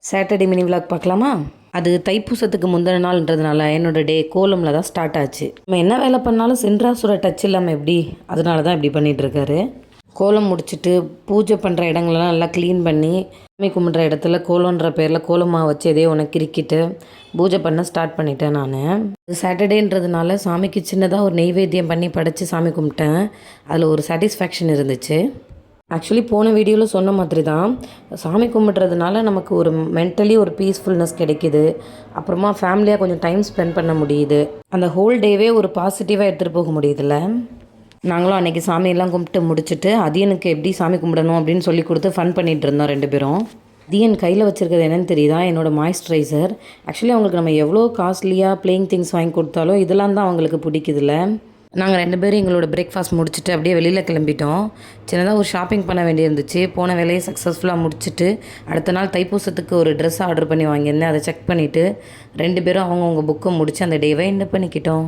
Saturday mini vlog பார்க்கலாமா? அது தைப்பூசத்துக்கு முந்தின நாள்ன்றதுனால என்னோடய டே கோலமில் தான் ஸ்டார்ட் ஆச்சு. நம்ம என்ன வேலை பண்ணாலும் சென்ட்ராஸோட டச் இல்லாமல் எப்படி, அதனால தான் இப்படி பண்ணிகிட்ருக்காரு. கோலம் முடிச்சுட்டு பூஜை பண்ணுற இடங்கள்லாம் நல்லா க்ளீன் பண்ணி சாமி கும்பிட்ற இடத்துல கோலன்ற பேரில் கோலமாக வச்சு எதையோ ஒன்று கிறுக்கிட்டு பூஜை பண்ண ஸ்டார்ட் பண்ணிட்டேன். நான் சாட்டர்டேன்றதுனால சாமிக்கு சின்னதாக ஒரு நெய்வேத்தியம் பண்ணி படைச்சி சாமி கும்பிட்டேன். அதில் ஒரு சாட்டிஸ்ஃபேக்ஷன் இருந்துச்சு. ஆக்சுவலி போன வீடியோவில் சொன்ன மாதிரி தான் சாமி கும்பிட்றதுனால நமக்கு ஒரு மென்டலி ஒரு பீஸ்ஃபுல்னஸ் கிடைக்கிது. அப்புறமா ஃபேமிலியாக கொஞ்சம் டைம் ஸ்பெண்ட் பண்ண முடியுது. அந்த ஹோல் டேவே ஒரு பாசிட்டிவாக எடுத்துகிட்டு போக முடியுதுல்ல. நாங்களும் அன்றைக்கி சாமியெல்லாம் கும்பிட்டு முடிச்சுட்டு அதியனுக்கு எப்படி சாமி கும்பிடணும் அப்படின்னு சொல்லி கொடுத்து ஃபன் பண்ணிகிட்டு இருந்தோம் 2 பேரும். அதியன் கையில் வச்சுருக்கிறது என்னென்னு தெரியுதா? என்னோடய மாய்ஸ்சரைசர். ஆக்சுவலி அவங்களுக்கு நம்ம எவ்வளோ காஸ்ட்லியாக ப்ளேயிங் திங்ஸ் வாங்கி கொடுத்தாலும் இதெல்லாம் தான் அவங்களுக்கு பிடிக்குதுல்ல. நாங்கள் 2 பேரும் எங்களோட பிரேக்ஃபாஸ்ட் முடிச்சுட்டு அப்படியே வெளியில் கிளம்பிட்டோம். சின்னதாக ஒரு ஷாப்பிங் பண்ண வேண்டியிருந்துச்சு. போன வேலையை சக்ஸஸ்ஃபுல்லாக முடிச்சுட்டு அடுத்த நாள் தைப்பூசத்துக்கு ஒரு ட்ரெஸ் ஆர்டர் பண்ணி வாங்கியிருந்தேன். அதை செக் பண்ணிவிட்டு 2 பேரும் அவங்கவுங்க புக்கை முடித்து அந்த டேவை எண்ட் பண்ணிக்கிட்டோம்.